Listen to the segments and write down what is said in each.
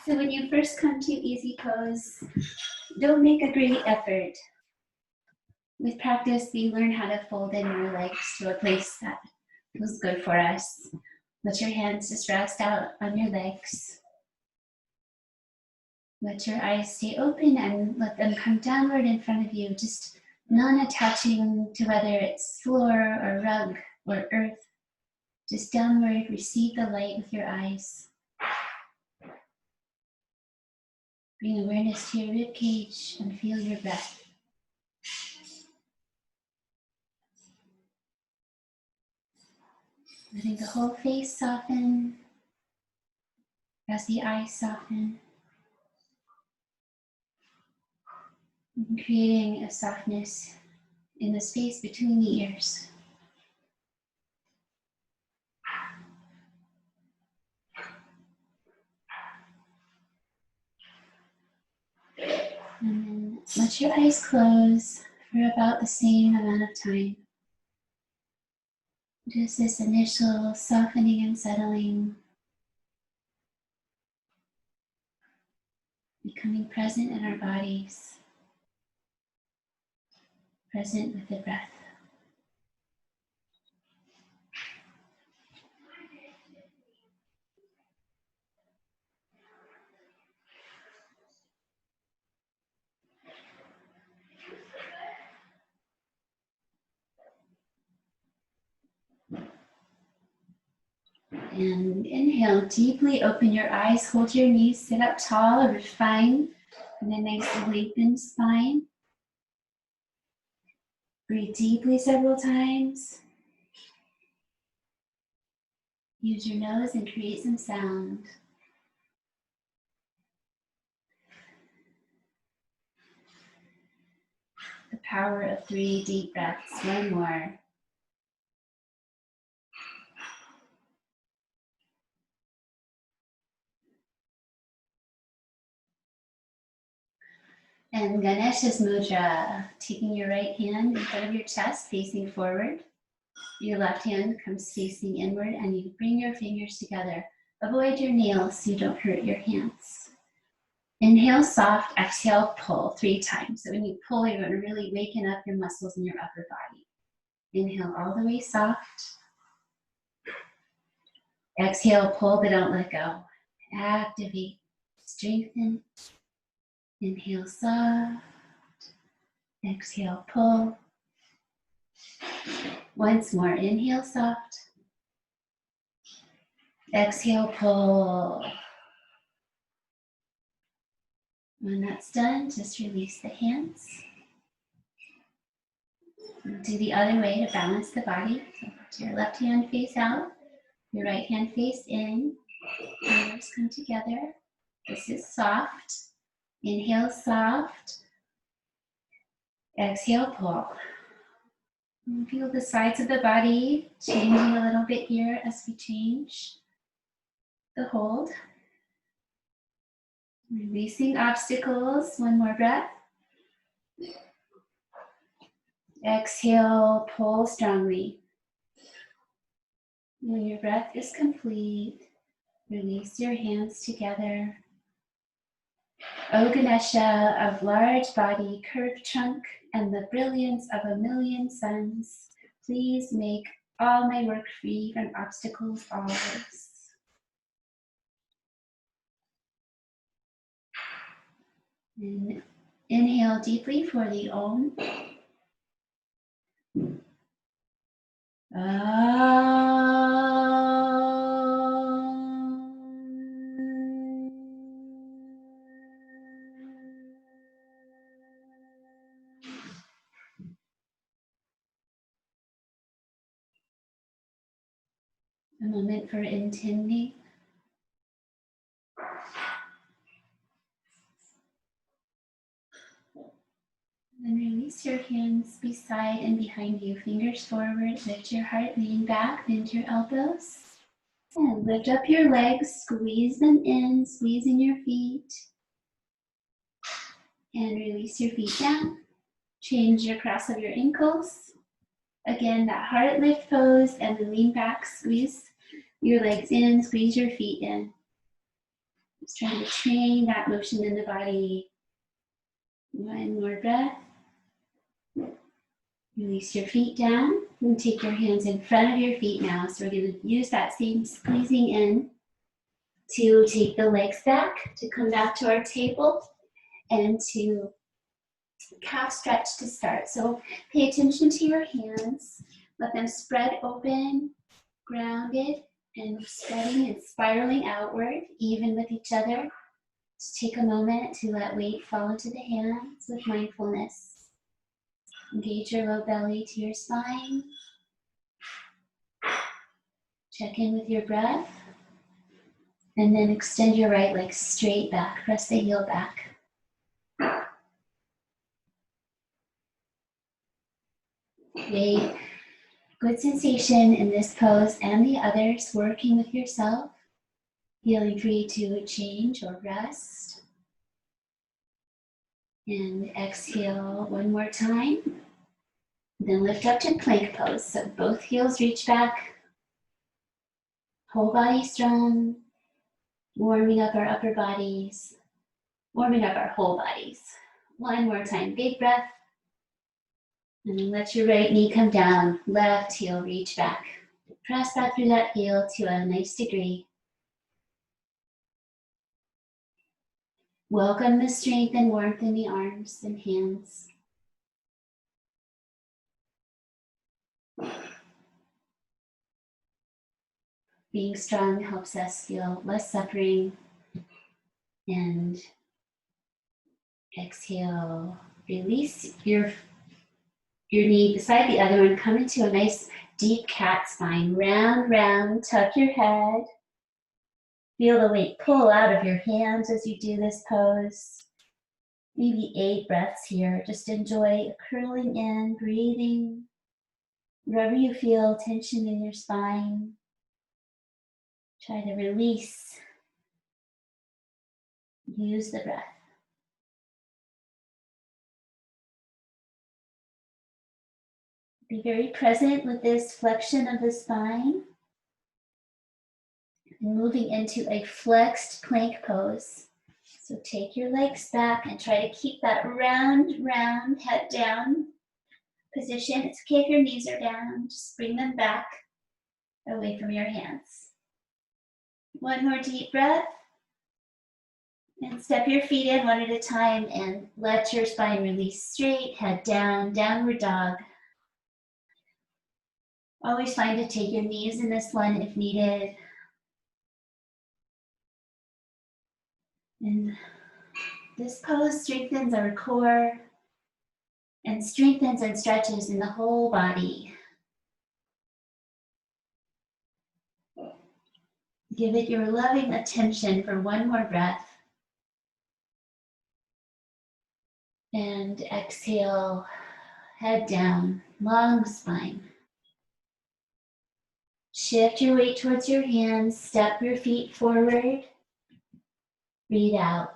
So when you first come to easy pose, don't make a great effort. With practice, we learn how to fold in our legs to a place that feels good for us. Let your hands just rest out on your legs. Let your eyes stay open and let them come downward in front of you, just non-attaching to whether it's floor or rug or earth. Just downward, receive the light with your eyes. Bring awareness to your rib cage and feel your breath. Letting the whole face soften as the eyes soften. And creating a softness in the space between the ears. And then let your eyes close for about the same amount of time. Just this initial softening and settling, becoming present in our bodies, present with the breath. And inhale, deeply open your eyes, hold your knees, sit up tall or fine, and a nice lengthened spine. Breathe deeply several times. Use your nose and create some sound. The power of 3 deep breaths. One more. And Ganesha's Mudra, taking your right hand in front of your chest, facing forward. Your left hand comes facing inward, and you bring your fingers together. Avoid your nails so you don't hurt your hands. Inhale soft, exhale pull 3 times. So when you pull, you're going to really waken up your muscles in your upper body. Inhale all the way soft. Exhale, pull, but don't let go. Activate, strengthen. Inhale soft. Exhale, pull. Once more, inhale soft. Exhale, pull. When that's done, just release the hands. Do the other way to balance the body. So put your left hand face out, your right hand face in. Fingers come together. This is soft. Inhale soft. Exhale, pull. And feel the sides of the body changing a little bit here as we change the hold. Releasing obstacles. One more breath. Exhale, pull strongly. When your breath is complete, release your hands together. O Ganesha of large body, curved trunk, and the brilliance of 1,000,000 suns, please make all my work free from obstacles always. And inhale deeply for the Om. A moment for intending. Then release your hands beside and behind you. Fingers forward, lift your heart, lean back, bend your elbows. And lift up your legs, squeeze them in, squeezing your feet. And release your feet down. Change your cross of your ankles. Again, that heart lift pose and the lean back, squeeze your legs in, squeeze your feet in. Just trying to train that motion in the body. One more breath. Release your feet down and take your hands in front of your feet now. So we're going to use that same squeezing in to take the legs back, to come back to our table, and to calf stretch to start. So pay attention to your hands. Let them spread open, grounded, and spreading and spiraling outward, even with each other. Just take a moment to let weight fall into the hands with mindfulness. Engage your low belly to your spine. Check in with your breath. And then extend your right leg straight back. Press the heel back. Create good sensation in this pose and the others, working with yourself. Feeling free to change or rest. And exhale one more time. Then lift up to plank pose. So both heels reach back. Whole body strong. Warming up our upper bodies. Warming up our whole bodies. One more time. Big breath. And then let your right knee come down. Left heel reach back. Press back through that heel to a nice degree. Welcome the strength and warmth in the arms and hands. Being strong helps us feel less suffering. And exhale, release your knee beside the other one. Come into a nice deep cat spine. Round, round, tuck your head. Feel the weight pull out of your hands as you do this pose. Maybe 8 breaths here. Just enjoy curling in, breathing. Wherever you feel tension in your spine, try to release. Use the breath. Be very present with this flexion of the spine. And moving into a flexed plank pose. So take your legs back and try to keep that round, round, head down position. It's okay if your knees are down. Just bring them back away from your hands. One more deep breath. And step your feet in one at a time and let your spine release straight, head down, downward dog. Always find to take your knees in this one if needed. And this pose strengthens our core and strengthens and stretches in the whole body. Give it your loving attention for one more breath. And exhale, head down, long spine. Shift your weight towards your hands, step your feet forward. Breathe out.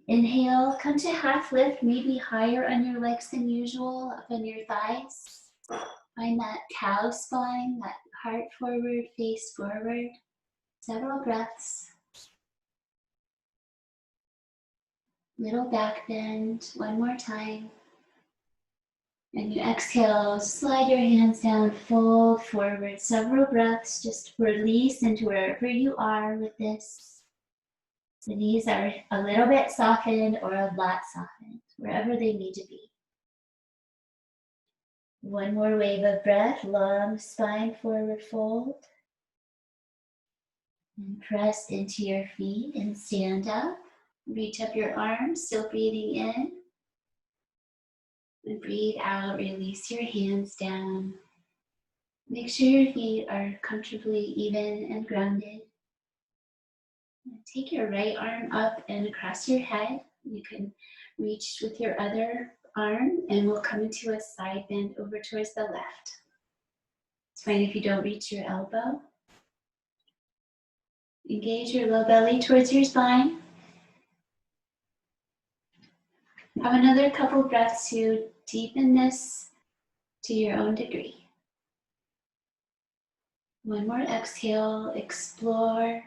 Inhale, come to half lift, maybe higher on your legs than usual, up on your thighs. Find that cow spine, that heart forward, face forward. Several breaths. Little back bend, one more time. And you exhale, slide your hands down, fold forward. Several breaths, just release into wherever you are with this. The knees are a little bit softened or a lot softened, wherever they need to be. One more wave of breath, long spine forward fold. And press into your feet and stand up. Reach up your arms, still breathing in. And breathe out, release your hands down. Make sure your feet are comfortably even and grounded. And take your right arm up and across your head. You can reach with your other arm and we'll come into a side bend over towards the left. It's fine if you don't reach your elbow. Engage your low belly towards your spine. Have another couple breaths to deepen this to your own degree. One more exhale, explore.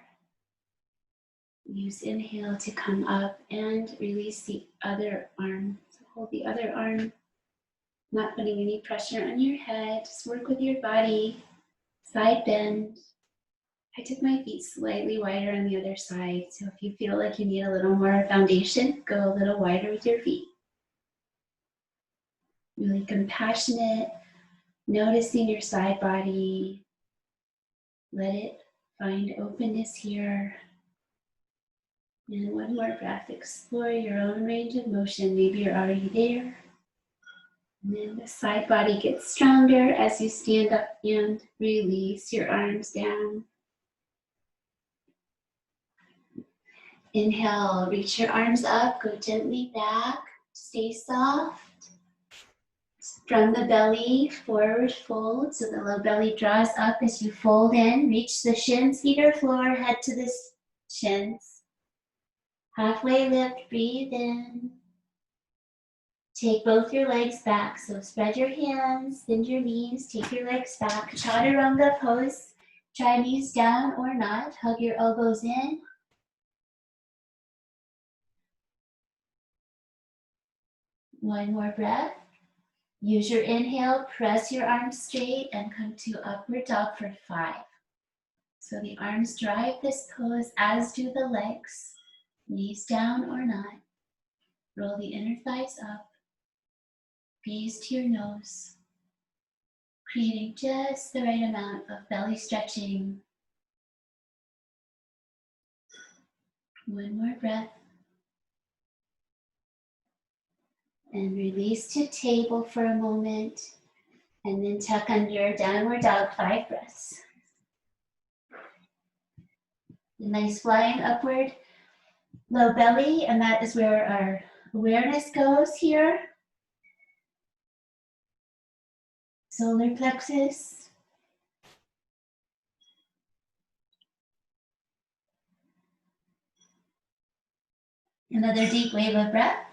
Use inhale to come up and release the other arm. So hold the other arm, not putting any pressure on your head. Just work with your body. Side bend. I took my feet slightly wider on the other side. So if you feel like you need a little more foundation, go a little wider with your feet. Really compassionate, noticing your side body. Let it find openness here. And one more breath, explore your own range of motion. Maybe you're already there. And then the side body gets stronger as you stand up and release your arms down. Inhale, reach your arms up, go gently back, stay soft. From the belly, forward fold, so the low belly draws up as you fold in. Reach the shins, feet or floor, head to the shins. Halfway lift, breathe in. Take both your legs back, so spread your hands, bend your knees, take your legs back. Chaturanga pose, try knees down or not, hug your elbows in. One more breath. Use your inhale, press your arms straight and come to upward dog for 5. So the arms drive this pose, as do the legs. Knees down or not. Roll the inner thighs up. Gaze to your nose. Creating just the right amount of belly stretching. One more breath. And release to table for a moment. And then tuck under downward dog, 5 breaths. A nice flying upward, low belly, and that is where our awareness goes here. Solar plexus. Another deep wave of breath.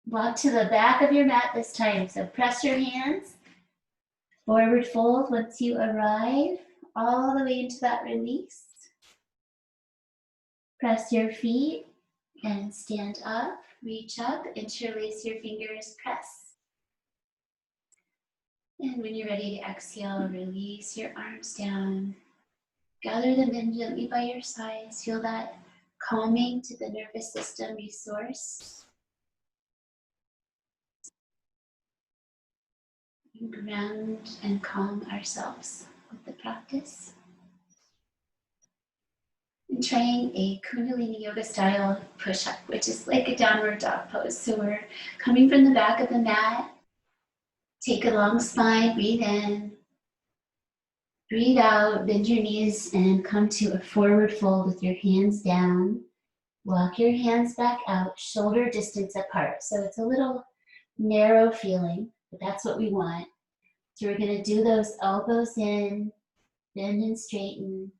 Walk to the back of your mat this time. So press your hands. Forward fold once you arrive all the way into that release. Press your feet and stand up. Reach up, interlace your fingers, press. And when you're ready to exhale, release your arms down. Gather them in gently by your sides. Feel that calming to the nervous system resource. Ground and calm ourselves with the practice. And trying a Kundalini yoga style push-up, which is like a downward dog pose. So we're coming from the back of the mat. Take a long spine, breathe in. Breathe out, bend your knees and come to a forward fold with your hands down. Walk your hands back out, shoulder distance apart. So it's a little narrow feeling, but that's what we want. So we're going to do those elbows in, bend and straighten.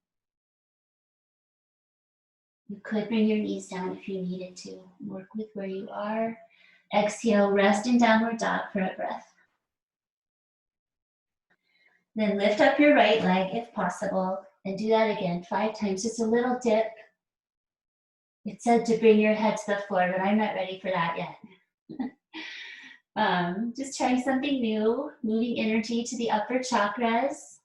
You could bring your knees down if you needed to. Work with where you are. Exhale, rest in downward dog for a breath. Then lift up your right leg if possible and do that again 5 times. Just a little dip. It said to bring your head to the floor, but I'm not ready for that yet. Just trying something new, moving energy to the upper chakras.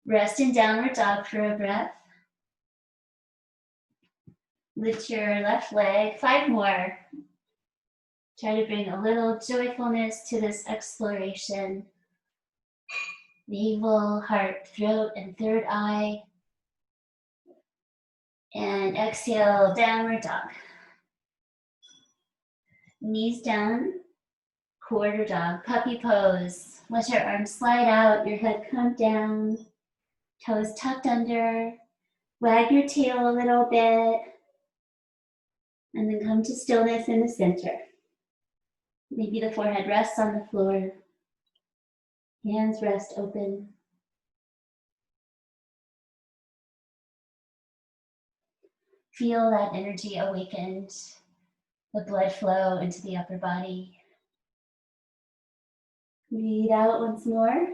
Rest in downward dog for a breath. Lift your left leg, 5 more. Try to bring a little joyfulness to this exploration. Navel, heart, throat, and third eye. And exhale, downward dog. Knees down, quarter dog, puppy pose. Let your arms slide out, your head come down, toes tucked under. Wag your tail a little bit. And then come to stillness in the center. Maybe the forehead rests on the floor. Hands rest open. Feel that energy awakened, the blood flow into the upper body. Breathe out once more.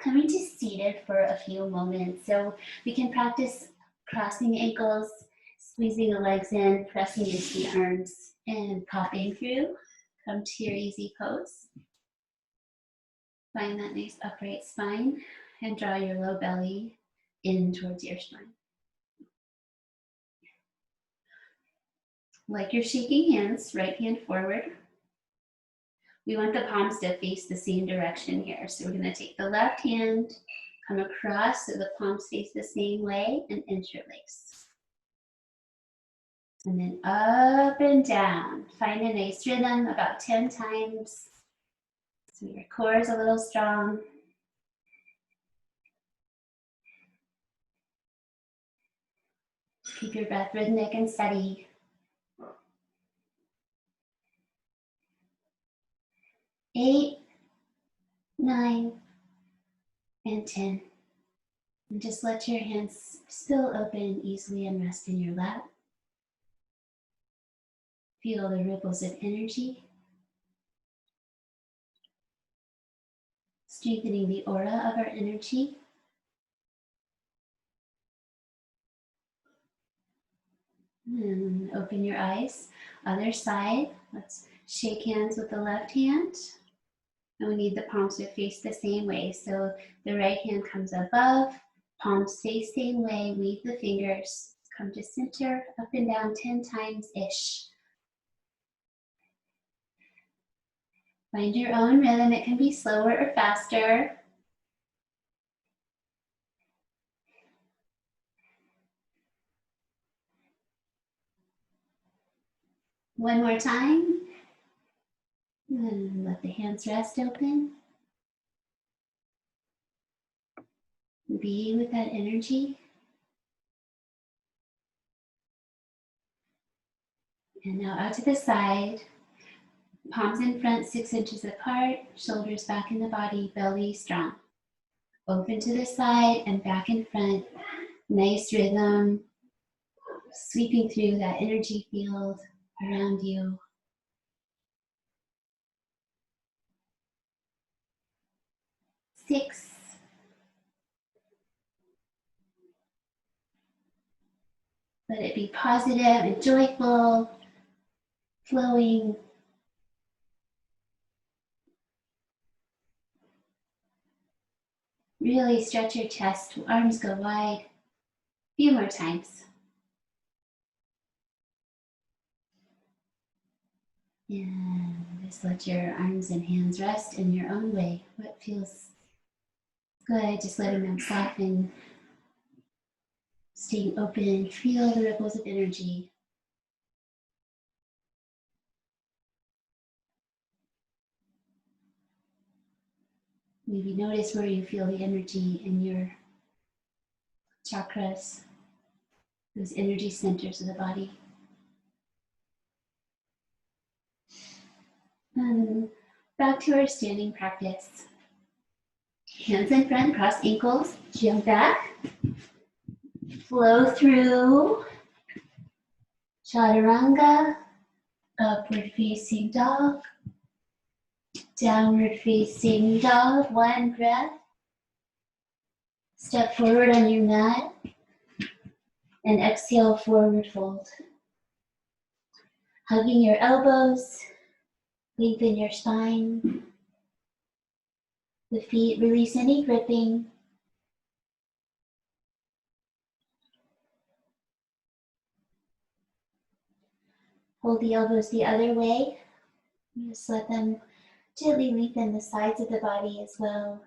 Coming to seated for a few moments. So we can practice crossing the ankles, squeezing the legs in, pressing into the arms, and popping through. Come to your easy pose. Find that nice upright spine and draw your low belly in towards your spine. Like you're shaking hands, right hand forward. We want the palms to face the same direction here. So we're going to take the left hand, come across so the palms face the same way, and interlace. And then up and down. Find a nice rhythm about 10 times. So your core is a little strong. Keep your breath rhythmic and steady. 8, 9, and 10. And just let your hands still open easily and rest in your lap. Feel the ripples of energy, strengthening the aura of our energy. And open your eyes. Other side. Let's shake hands with the left hand. And we need the palms to face the same way. So the right hand comes above, palms face same way, weave the fingers, come to center, up and down 10 times-ish. Find your own rhythm. It can be slower or faster. One more time. And let the hands rest open. Be with that energy. And now out to the side. Palms in front, 6 inches apart. Shoulders back in the body, belly strong. Open to the side and back in front. Nice rhythm. Sweeping through that energy field around you. Six. Let it be positive and joyful, flowing. Really stretch your chest, arms go wide. A few more times. And just let your arms and hands rest in your own way. What feels good, just letting them soften. Staying open, feel the ripples of energy. Maybe notice where you feel the energy in your chakras, those energy centers of the body. And back to our standing practice. Hands in front, cross ankles, jump back. Flow through chaturanga, upward facing dog, downward facing dog, one breath. Step forward on your mat and exhale, forward fold. Hugging your elbows, lengthen your spine. The feet, release any gripping. Hold the elbows the other way. Just let them gently lengthen the sides of the body as well.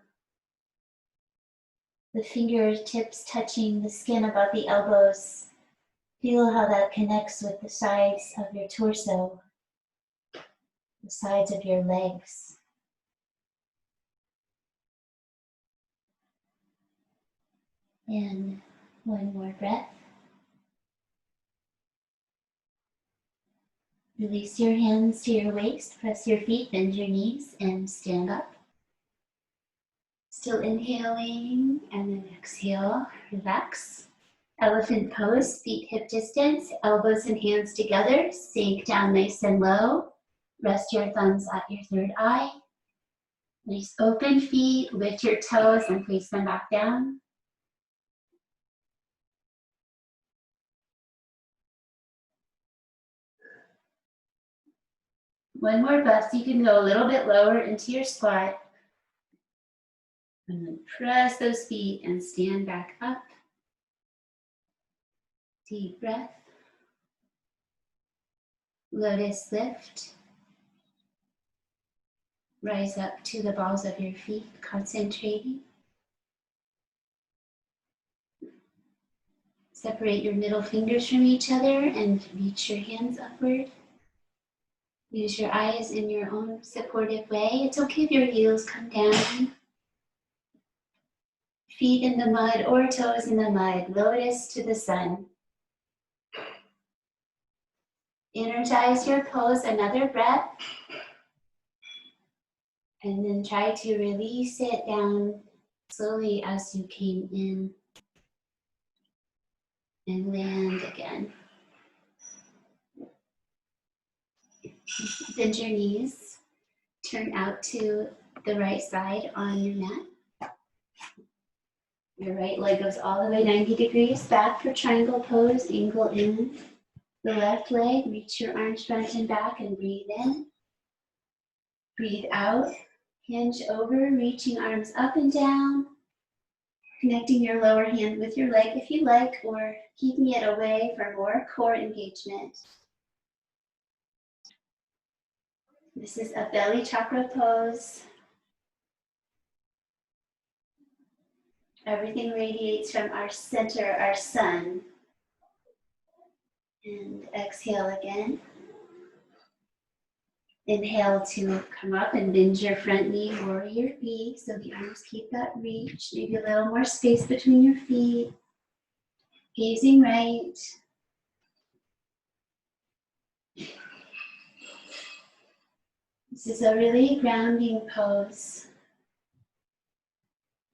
The fingertips touching the skin above the elbows. Feel how that connects with the sides of your torso, the sides of your legs. And one more breath. Release your hands to your waist, press your feet, bend your knees, and stand up. Still inhaling, and then exhale, relax. Elephant pose, feet hip distance, elbows and hands together, sink down nice and low. Rest your thumbs at your third eye. Nice open feet, lift your toes and place them back down. One more breath, so you can go a little bit lower into your squat. And then press those feet and stand back up. Deep breath. Lotus lift. Rise up to the balls of your feet, concentrating. Separate your middle fingers from each other and reach your hands upward. Use your eyes in your own supportive way. It's okay if your heels come down. Feet in the mud or toes in the mud. Lotus to the sun. Energize your pose. Another breath. And then try to release it down slowly as you came in. And land again. Bend your knees. Turn out to the right side on your mat. Your right leg goes all the way 90 degrees back for triangle pose, ankle in. The left leg, reach your arms front and back and breathe in. Breathe out, hinge over, reaching arms up and down. Connecting your lower hand with your leg if you like, or keeping it away for more core engagement. This is a belly chakra pose. Everything radiates from our center, our sun. And exhale again. Inhale to come up and bend your front knee, warrior B, so the arms keep that reach. Maybe a little more space between your feet. Gazing right. This is a really grounding pose.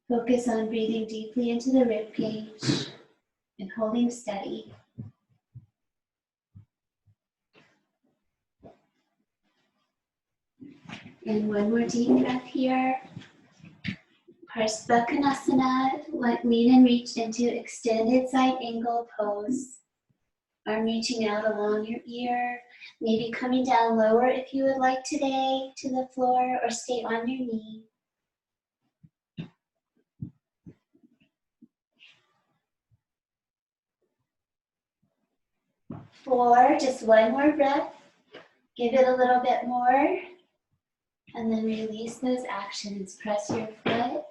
Focus on breathing deeply into the rib cage and holding steady. And one more deep breath here. Parsvakonasana, lean and reach into extended side angle pose. Arm reaching out along your ear, maybe coming down lower if you would like today to the floor, or stay on your knee. Four, just one more breath. Give it a little bit more. And then release those actions. Press your foot.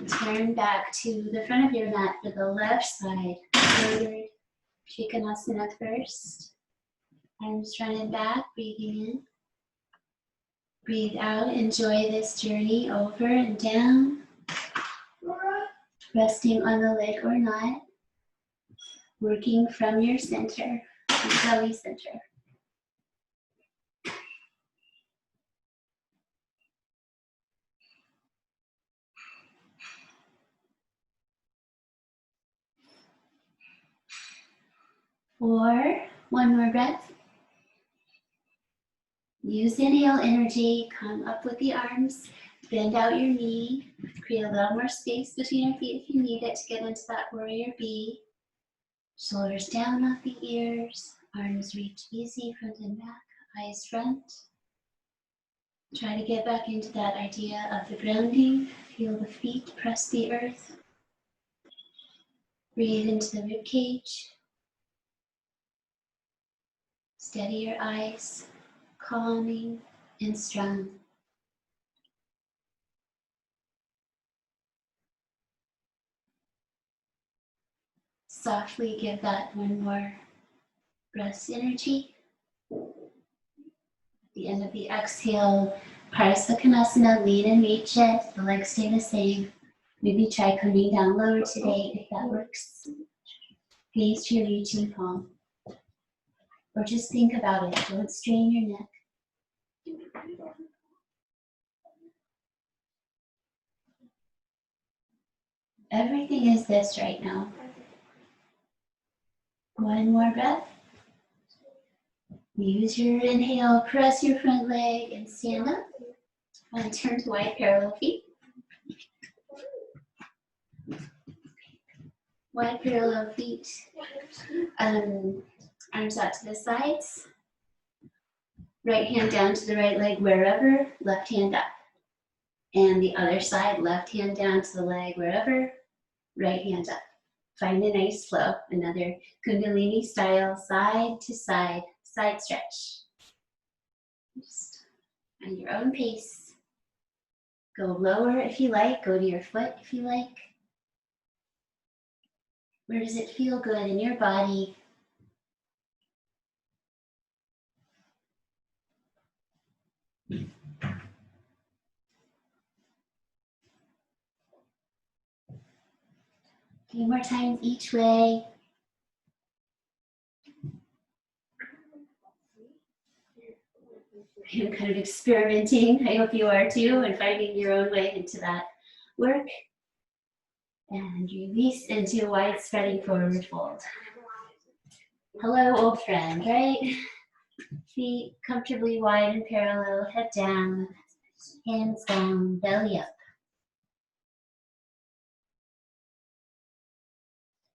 Turn back to the front of your mat for the left side. Forward. Trikonasana first. Arms running back, breathing in. Breathe out. Enjoy this journey over and down. Resting on the leg or not. Working from your center, your belly center. Four, one more breath. Use inhale energy, come up with the arms, bend out your knee, create a little more space between your feet if you need it to get into that warrior B. Shoulders down off the ears, arms reach easy, front and back, eyes front. Try to get back into that idea of the grounding. Feel the feet press the earth. Breathe into the rib cage. Steady your eyes, calming and strong. Softly give that one more breath energy. At the end of the exhale, Parsvakonasana, lean and reach it. The legs stay the same. Maybe try coming down lower today if that works. Gaze to your reaching palm. Or just think about it. Don't strain your neck. Everything is this right now. One more breath. Use your inhale, press your front leg and stand up. And turn to wide parallel feet. Wide parallel feet. Arms out to the sides. Right hand down to the right leg wherever, left hand up. And the other side, left hand down to the leg wherever, right hand up. Find a nice flow. Another Kundalini style, side to side, side stretch. Just on your own pace. Go lower if you like, go to your foot if you like. Where does it feel good in your body? A few more times each way. I'm kind of experimenting. I hope you are too, and finding your own way into that work. And release into wide spreading forward fold. Hello, old friend, right? Feet comfortably wide and parallel, head down, hands down, belly up.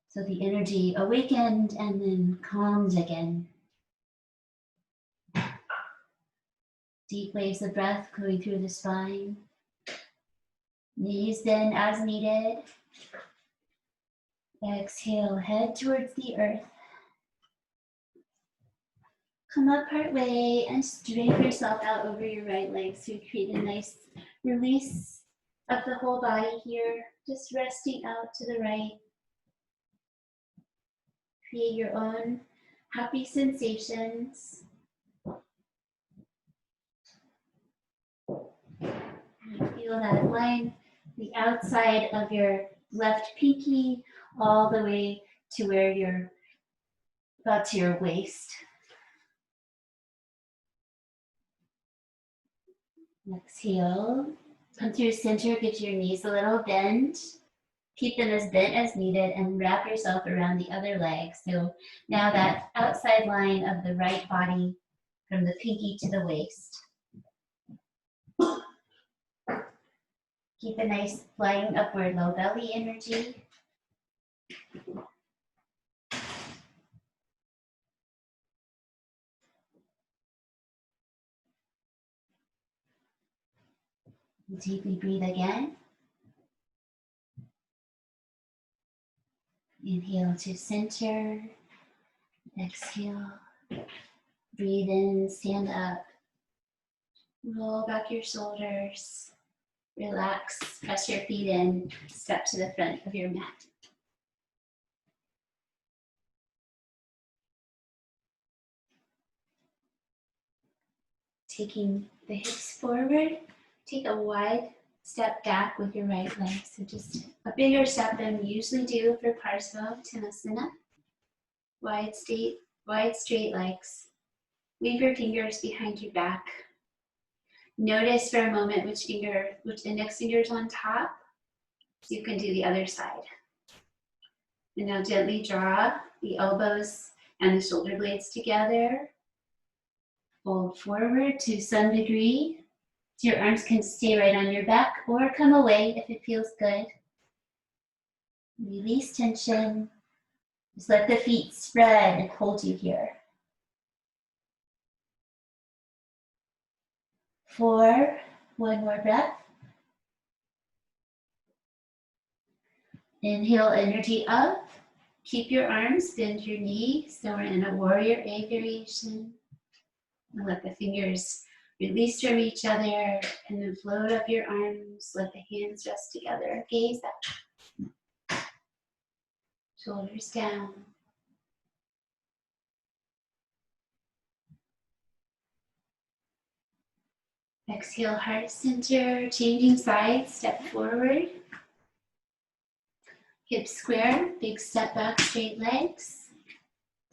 So the energy awakened and then calmed again. Deep waves of breath going through the spine. Knees bend as needed. Exhale, head towards the earth. Come up part way and drape yourself out over your right leg. So you create a nice release of the whole body here. Just resting out to the right. Create your own happy sensations. And feel that line, the outside of your left pinky, all the way to where you're about to your waist. Exhale, come through center, give your knees a little bend. Keep them as bent as needed and wrap yourself around the other leg. So now that outside line of the right body from the pinky to the waist. Keep a nice flying upward low belly energy. Deeply breathe again. Inhale to center. Exhale. Breathe in, stand up. Roll back your shoulders. Relax, press your feet in, step to the front of your mat. Taking the hips forward, take a wide step back with your right leg. So just a bigger step than we usually do for Parsva-Uttanasana. Wide straight legs. Leave your fingers behind your back. Notice for a moment which index finger is on top. So you can do the other side. And now gently draw the elbows and the shoulder blades together. Fold forward to some degree. So your arms can stay right on your back or come away if it feels good. Release tension. Just let the feet spread and hold you here. 4, one more breath. Inhale energy up. Keep your arms, bend your knees. So we're in a warrior A variation. And let the fingers release from each other and then float up your arms. Let the hands rest together. Gaze up. Shoulders down. Exhale, heart center, changing sides, step forward. Hips square, big step back, straight legs.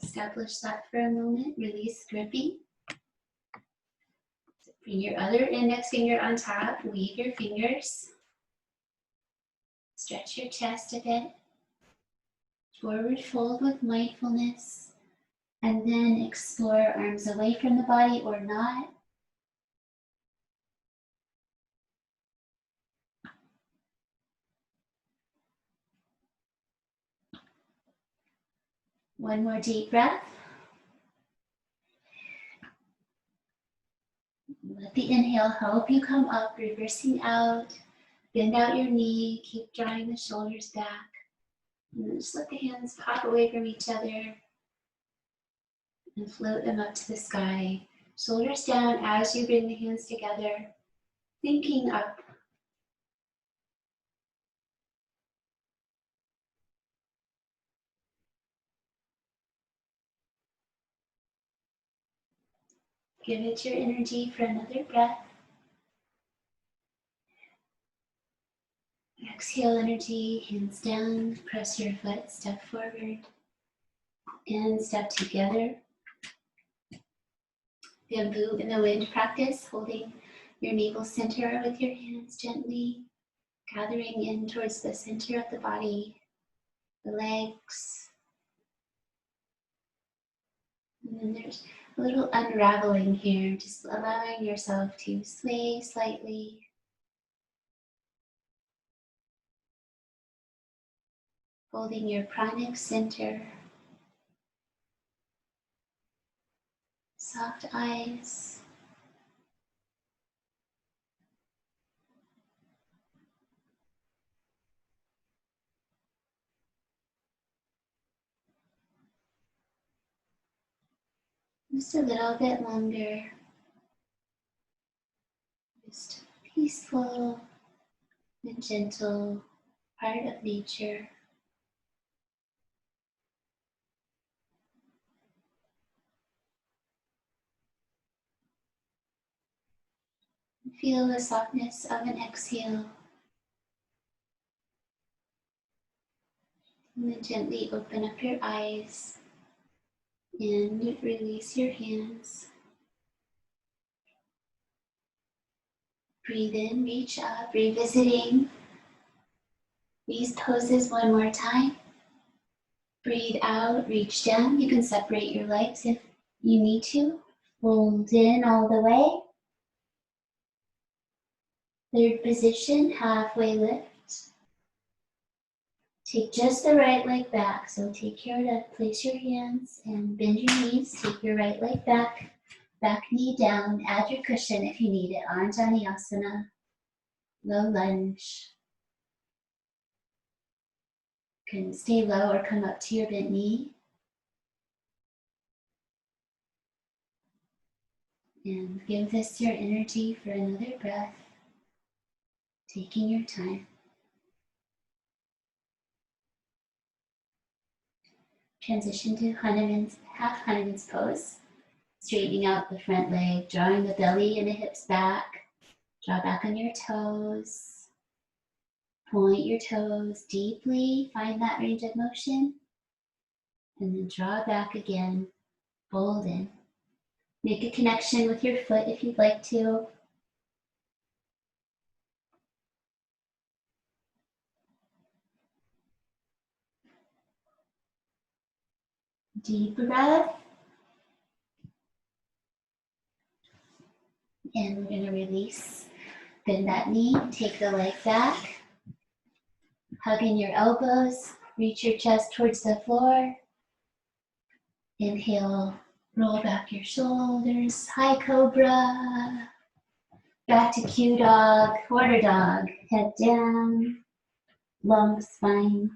Establish that for a moment, release gripping. Bring your other index finger on top, weave your fingers. Stretch your chest a bit. Forward fold with mindfulness. And then explore arms away from the body or not. One more deep breath. Let the inhale help you come up, reversing out. Bend out your knee, keep drawing the shoulders back. And then just let the hands pop away from each other and float them up to the sky. Shoulders down as you bring the hands together, thinking up. Give it your energy for another breath. Exhale energy, hands down, press your foot, step forward, and step together. Bamboo in the wind practice, holding your navel center with your hands gently, gathering in towards the center of the body, the legs. And then there's a little unraveling here, just allowing yourself to sway slightly. Holding your pranic center. Soft eyes. Just a little bit longer. Just peaceful and gentle part of nature. Feel the softness of an exhale. And then gently open up your eyes and release your hands. Breathe in, reach up, revisiting these poses one more time. Breathe out, reach down. You can separate your legs if you need to. Fold in all the way. Third position, halfway lift. Take just the right leg back. So take care to place your hands and bend your knees. Take your right leg back, back knee down. Add your cushion if you need it. Anjaneyasana, low lunge. You can stay low or come up to your bent knee. And give this your energy for another breath. Taking your time. Transition to half Hanuman's pose. Straightening out the front leg, drawing the belly and the hips back. Draw back on your toes. Point your toes deeply. Find that range of motion. And then draw back again. Fold in. Make a connection with your foot if you'd like to. Deep breath. And we're going to release. Bend that knee, take the leg back. Hug in your elbows, reach your chest towards the floor. Inhale, roll back your shoulders, high cobra. Back to Q dog, quarter dog, head down, long spine.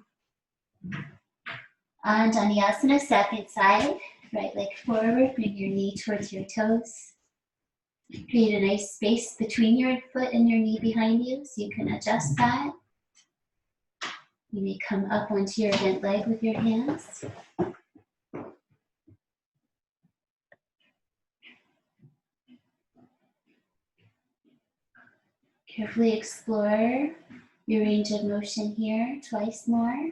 Anjaneyasana, second side, right leg forward, bring your knee towards your toes. Create a nice space between your foot and your knee behind you, so you can adjust that. You may come up onto your bent leg with your hands. Carefully explore your range of motion here, twice more.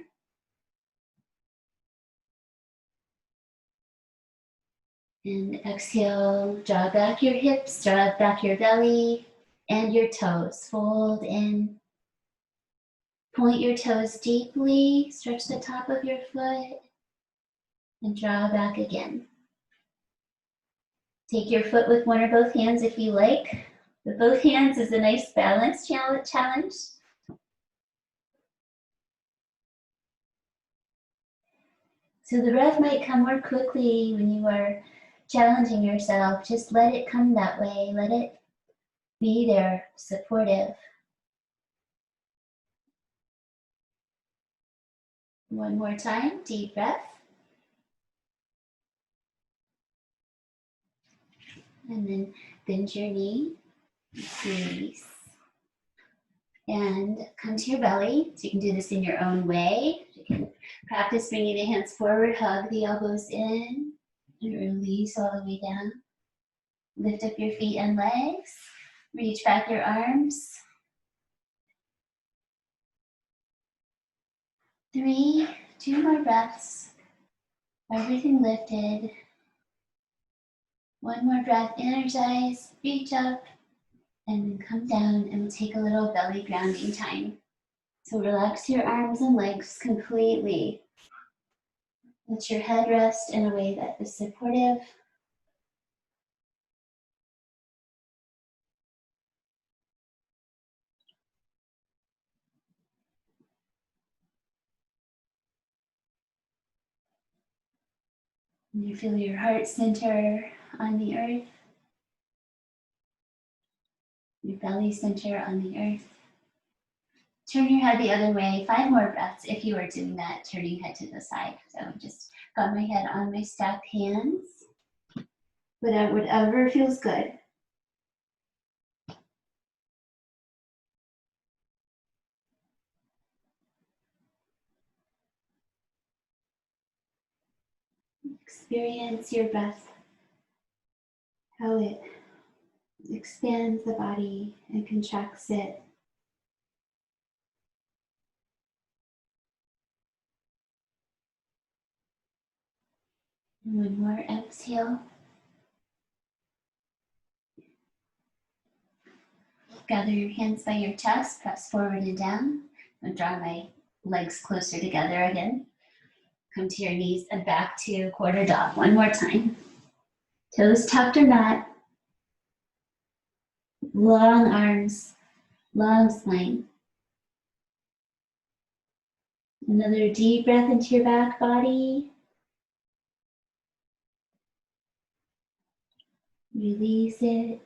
And exhale, draw back your hips, draw back your belly and your toes. Fold in. Point your toes deeply, stretch the top of your foot, and draw back again. Take your foot with one or both hands if you like. With both hands is a nice balance challenge. So the breath might come more quickly when you are challenging yourself. Just let it come that way. Let it be there, supportive. One more time, deep breath. And then bend your knee, release. And come to your belly. So you can do this in your own way. You can practice bringing the hands forward, hug the elbows in, and release all the way down. Lift up your feet and legs. Reach back your arms. 3, 2 more breaths. Everything lifted. One more breath, energize, reach up, and then come down and take a little belly grounding time. So relax your arms and legs completely. Let your head rest in a way that is supportive. And you feel your heart center on the earth, your belly center on the earth. Turn your head the other way, 5 more breaths if you are doing that, turning head to the side. So just got my head on my stacked hands, whatever feels good. Experience your breath, how it expands the body and contracts it. And one more exhale. Gather your hands by your chest, press forward and down. And draw my legs closer together again. Come to your knees and back to quarter dog. One more time. Toes tucked or not. Long arms, long spine. Another deep breath into your back body. Release it.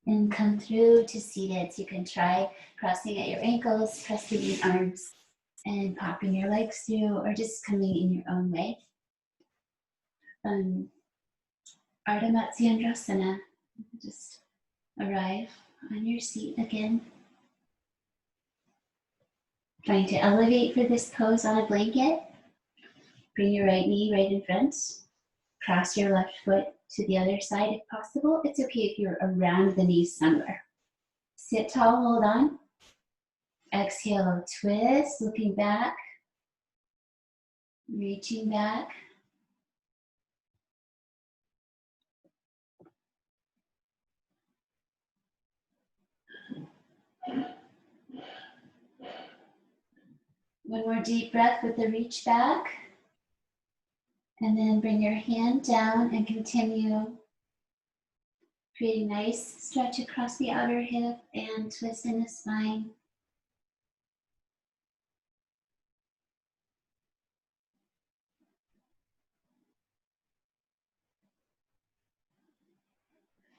And come through to seated. So you can try crossing at your ankles, pressing your arms, and popping your legs through, or just coming in your own way. Ardha Matsyendrasana. Just arrive on your seat again. Trying to elevate for this pose on a blanket. Bring your right knee right in front. Cross your left foot to the other side if possible. It's okay if you're around the knees somewhere. Sit tall, hold on. Exhale, twist, looking back. Reaching back. One more deep breath with the reach back. And then bring your hand down and continue creating nice stretch across the outer hip and twist in the spine.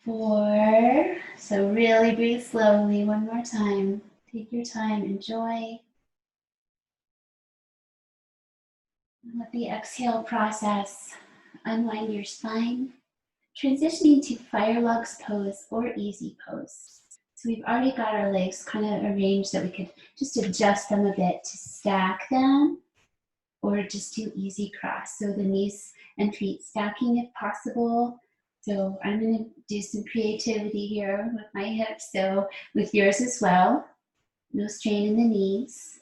Four. So really breathe slowly. One more time. Take your time, enjoy. Let the exhale process unwind your spine. Transitioning to fire logs pose or easy pose. So we've already got our legs kind of arranged that we could just adjust them a bit to stack them or just do easy cross. So the knees and feet stacking if possible. So I'm going to do some creativity here with my hips, so with yours as well. No strain in the knees.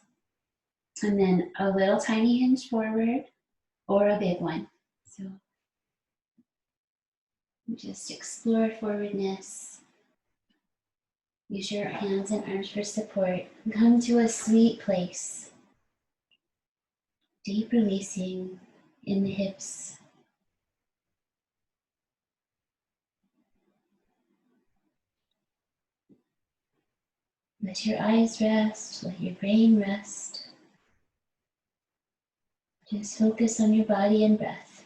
And then a little tiny hinge forward or a big one. So just explore forwardness. Use your hands and arms for support. Come to a sweet place. Deep releasing in the hips. Let your eyes rest, let your brain rest. Just focus on your body and breath.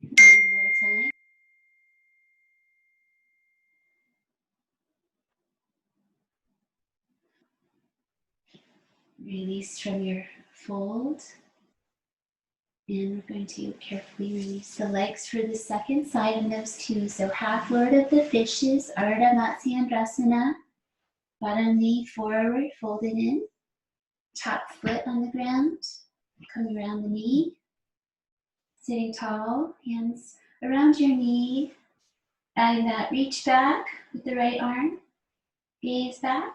One more time. Release from your fold. And we're going to carefully release the legs for the second side on those two. So half Lord of the Fishes, Ardha Matsyendrasana. Bottom knee forward, folded in. Top foot on the ground. Coming around the knee. Sitting tall, hands around your knee. Adding that reach back with the right arm. Gaze back.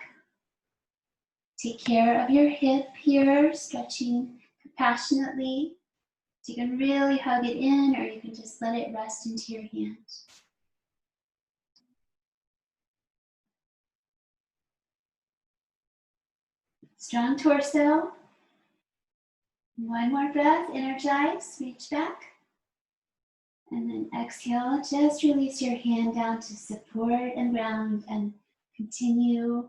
Take care of your hip here, stretching compassionately. So you can really hug it in, or you can just let it rest into your hand. Strong torso. One more breath, energize, reach back. And then exhale, just release your hand down to support and ground and continue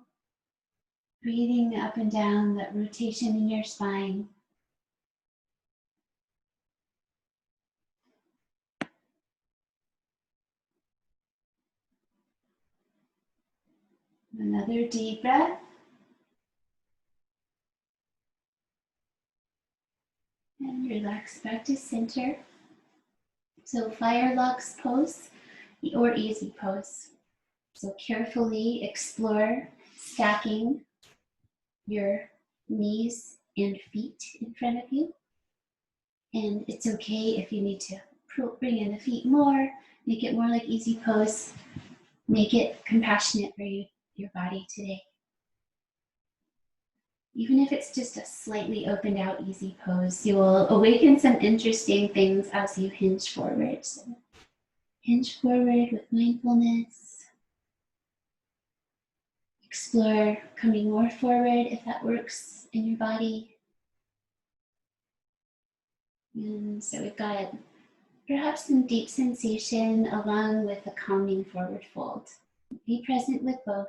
breathing up and down, that rotation in your spine. Another deep breath. And relax back to center. So fire lux pose or easy pose. So carefully explore stacking your knees and feet in front of you. And it's okay if you need to bring in the feet more, make it more like easy pose, make it compassionate for you, your body today. Even if it's just a slightly opened out easy pose, you will awaken some interesting things as you hinge forward. So hinge forward with mindfulness. Explore coming more forward if that works in your body. And so we've got perhaps some deep sensation along with a calming forward fold. Be present with both.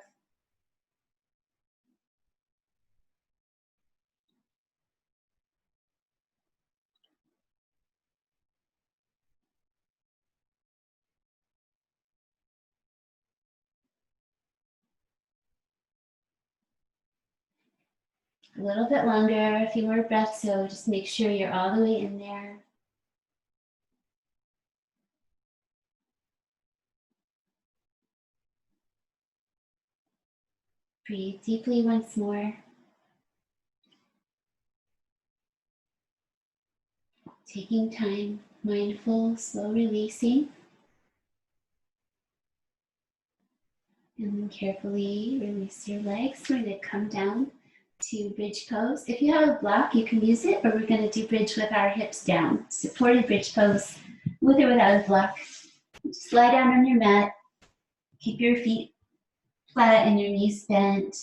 A little bit longer, a few more breaths, so just make sure you're all the way in there. Breathe deeply once more. Taking time, mindful, slow releasing. And then carefully release your legs. We're going to come down to bridge pose. If you have a block, you can use it, or we're going to do bridge with our hips down. Supported bridge pose, with or without a block. Just lie down on your mat. Keep your feet flat and your knees bent.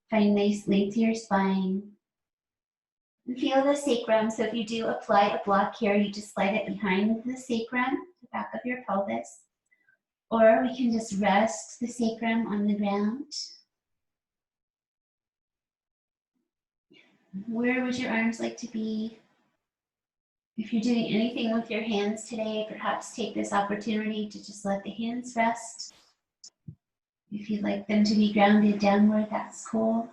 Find nice length to your spine. And feel the sacrum. So if you do apply a block here, you just slide it behind the sacrum, the back of your pelvis. Or we can just rest the sacrum on the ground. Where would your arms like to be? If you're doing anything with your hands today, perhaps take this opportunity to just let the hands rest. If you'd like them to be grounded downward, that's cool.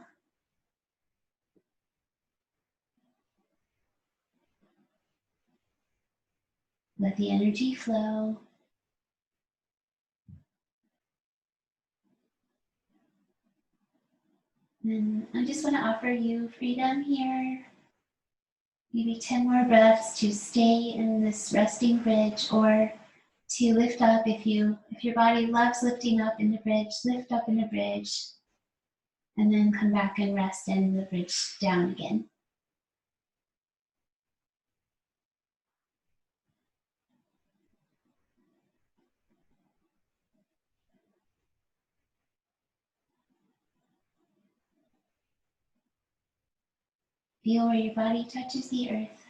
Let the energy flow. And I just want to offer you freedom here. Maybe 10 more breaths to stay in this resting bridge, or to lift up if your body loves lifting up in the bridge, lift up in the bridge, and then come back and rest in the bridge down again. Feel where your body touches the earth.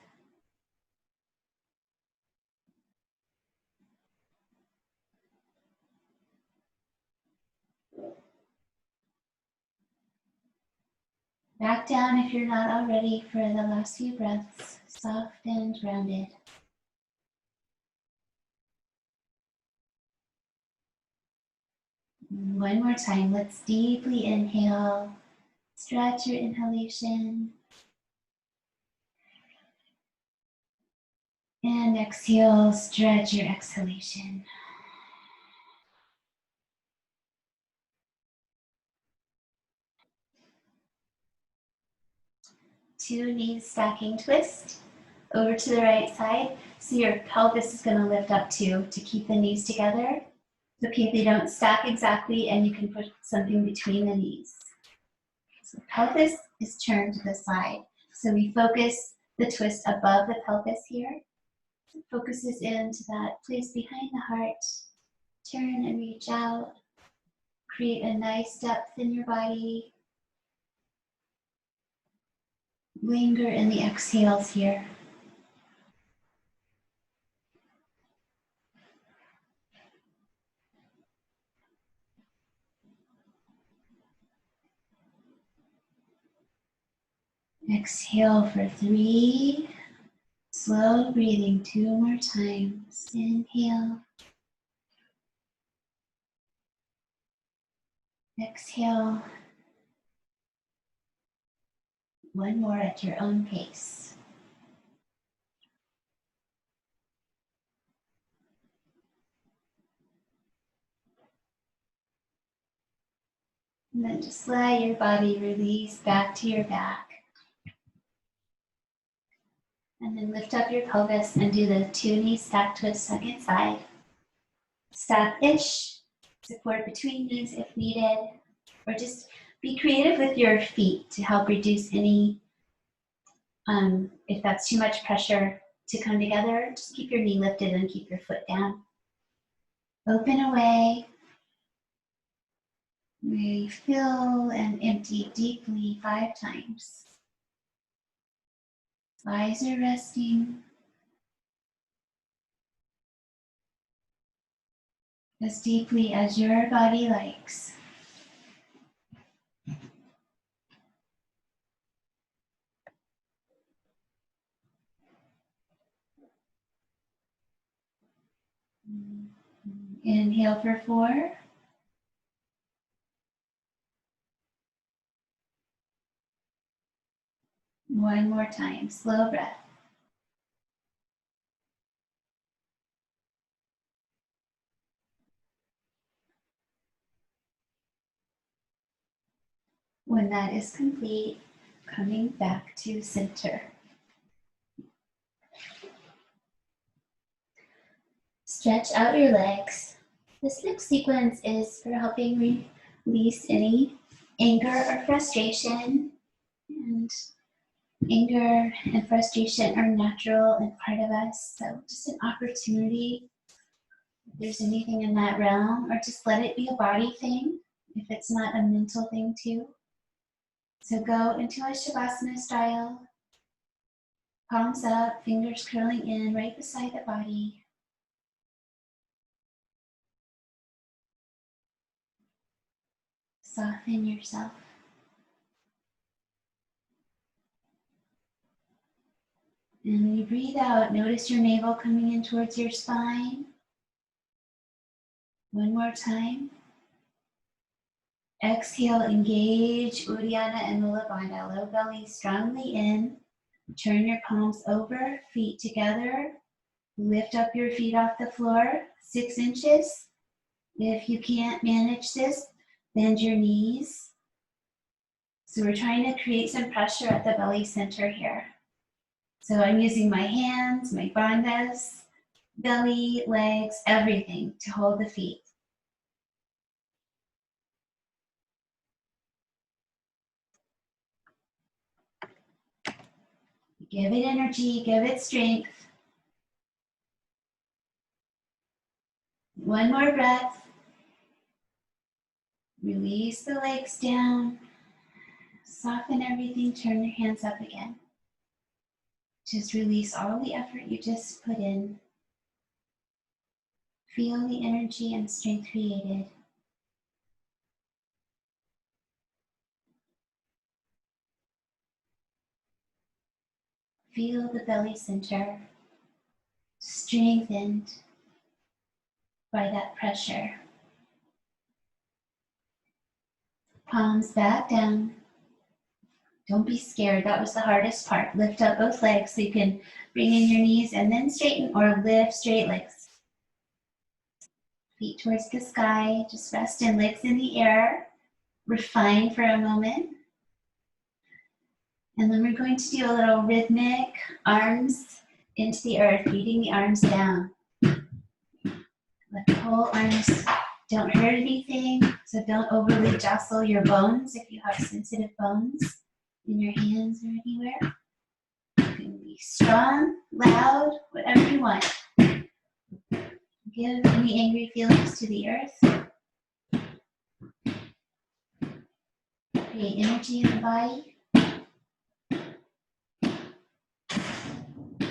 Back down if you're not already for the last few breaths, soft and rounded. One more time, let's deeply inhale. Stretch your inhalation. And exhale, stretch your exhalation. Two knees stacking twist over to the right side. So your pelvis is going to lift up too to keep the knees together. It's okay if they don't stack exactly, and you can put something between the knees. So pelvis is turned to the side. So we focus the twist above the pelvis here. It focuses into that place behind the heart. Turn and reach out. Create a nice depth in your body. Linger in the exhales here. Exhale for 3. Slow breathing 2 more times. Inhale. Exhale. 1 more at your own pace. And then just let your body release back to your back. And then lift up your pelvis and do the 2 knee stack twist second side. Stack-ish. Support between knees if needed. Or just be creative with your feet to help reduce any, if that's too much pressure to come together, just keep your knee lifted and keep your foot down. Open away. We fill and empty deeply 5 times. Eyes are resting. As deeply as your body likes. Inhale for 4. One more time, slow breath. When that is complete, coming back to center. Stretch out your legs. This next sequence is for helping release any anger or frustration. And anger and frustration are natural and part of us. So just an opportunity, if there's anything in that realm, or just let it be a body thing, if it's not a mental thing too. So go into a Shavasana style. Palms up, fingers curling in right beside the body. Soften yourself. And when you breathe out, notice your navel coming in towards your spine. One more time. Exhale, engage Uddiyana and Mula Bandha. Low belly strongly in. Turn your palms over, feet together. Lift up your feet off the floor, 6 inches. If you can't manage this, bend your knees. So we're trying to create some pressure at the belly center here. So I'm using my hands, my bandhas, belly, legs, everything to hold the feet. Give it energy, give it strength. One more breath. Release the legs down. Soften everything, turn your hands up again. Just release all the effort you just put in. Feel the energy and strength created. feel the belly center strengthened by that pressure. Palms back down. Don't be scared. That was the hardest part. Lift up both legs so you can bring in your knees and then straighten or lift straight legs. Feet towards the sky. Just rest in legs in the air. Refine for a moment. And then we're going to do a little rhythmic arms into the earth, beating the arms down. Let the whole arms don't hurt anything, so don't overly jostle your bones if you have sensitive bones in your hands or anywhere. You can be strong, loud, whatever you want. Give any angry feelings to the earth. Create energy in the body.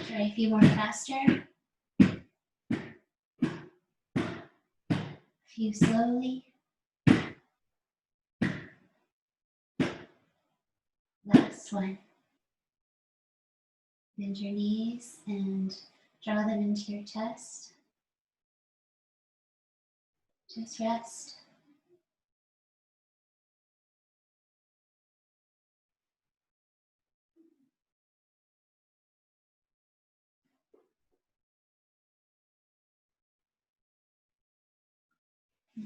Try a few more faster. A few slowly. Last one. Bend your knees and draw them into your chest. Just rest.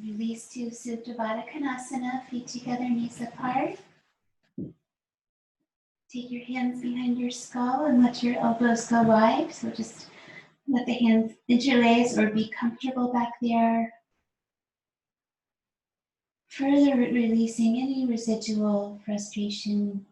Release to Supta Baddha Konasana, feet together, knees apart. Take your hands behind your skull and let your elbows go wide. So just let the hands interlace or be comfortable back there. Further releasing any residual frustration.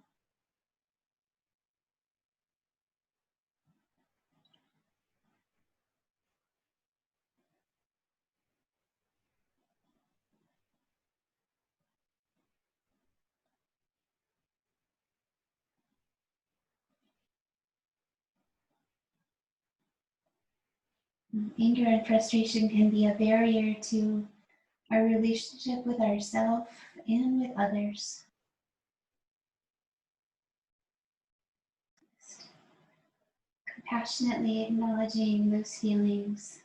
Anger and frustration can be a barrier to our relationship with ourselves and with others. Compassionately acknowledging those feelings.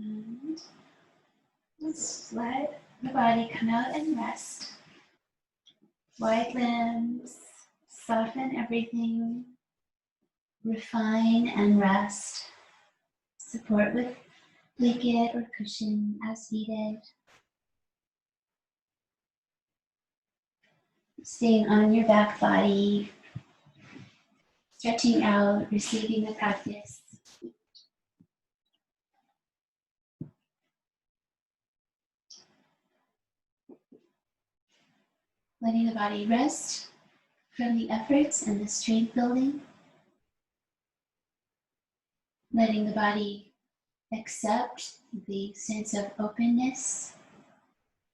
And let's let the body come out and rest. Wide limbs, soften everything, refine and rest. Support with blanket or cushion as needed. Staying on your back body, stretching out, receiving the practice. Letting the body rest from the efforts and the strength building. Letting the body accept the sense of openness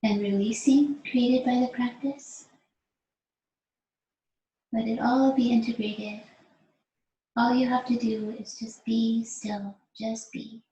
and releasing created by the practice. Let it all be integrated. All you have to do is just be still, just be.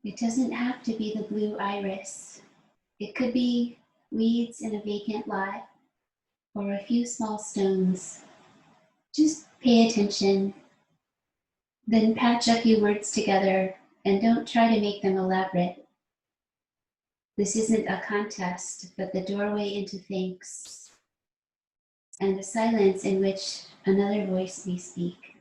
It doesn't have to be the blue iris. It could be weeds in a vacant lot or a few small stones. Just pay attention, then patch a few words together and don't try to make them elaborate. This isn't a contest, but the doorway into thanks and the silence in which another voice may speak.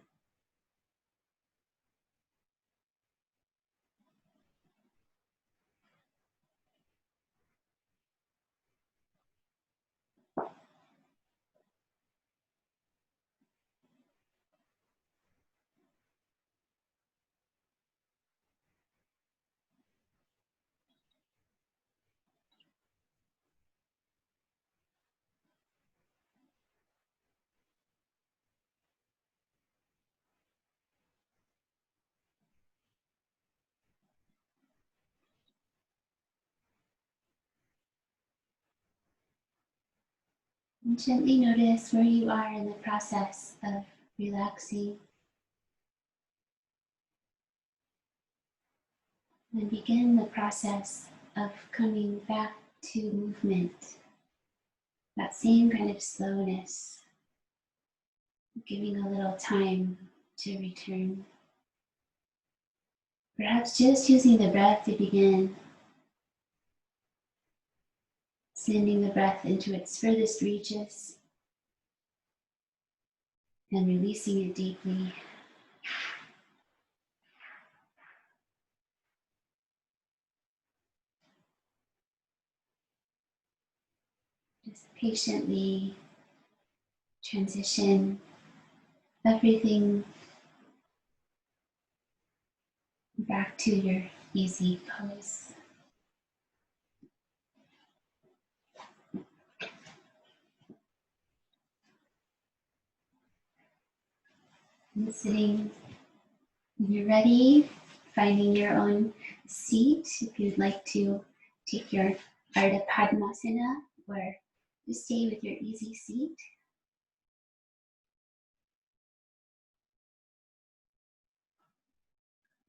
And gently notice where you are in the process of relaxing. And begin the process of coming back to movement. That same kind of slowness, giving a little time to return. Perhaps just using the breath to begin, sending the breath into its furthest reaches and releasing it deeply. Just patiently transition everything back to your easy pose. And sitting when you're ready, finding your own seat. If you'd like to take your Ardha Padmasana or just stay with your easy seat.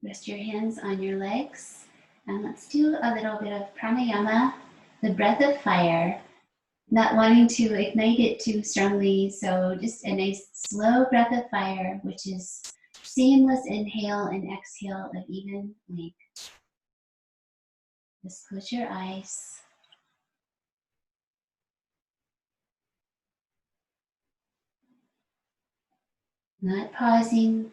Rest your hands on your legs. And let's do a little bit of pranayama, the breath of fire. Not wanting to ignite it too strongly, so just a nice slow breath of fire, which is seamless inhale and exhale of even length. Just close your eyes. Not pausing.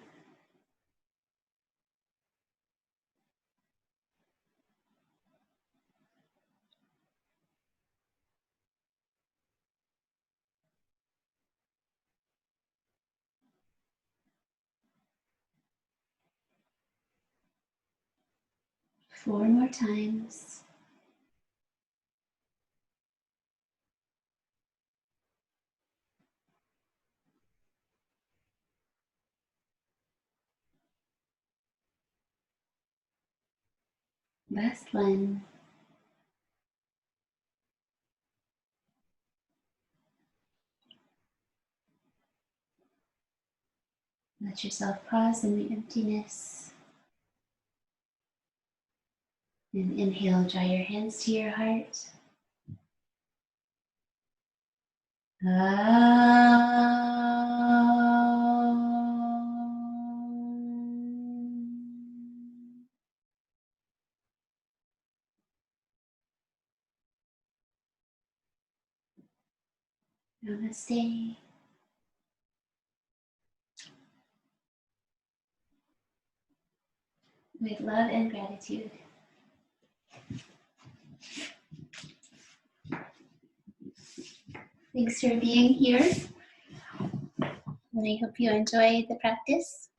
Four more times. Last one. Let yourself pause in the emptiness. And inhale, draw your hands to your heart. Namaste. With love and gratitude. Thanks for being here. And I hope you enjoyed the practice.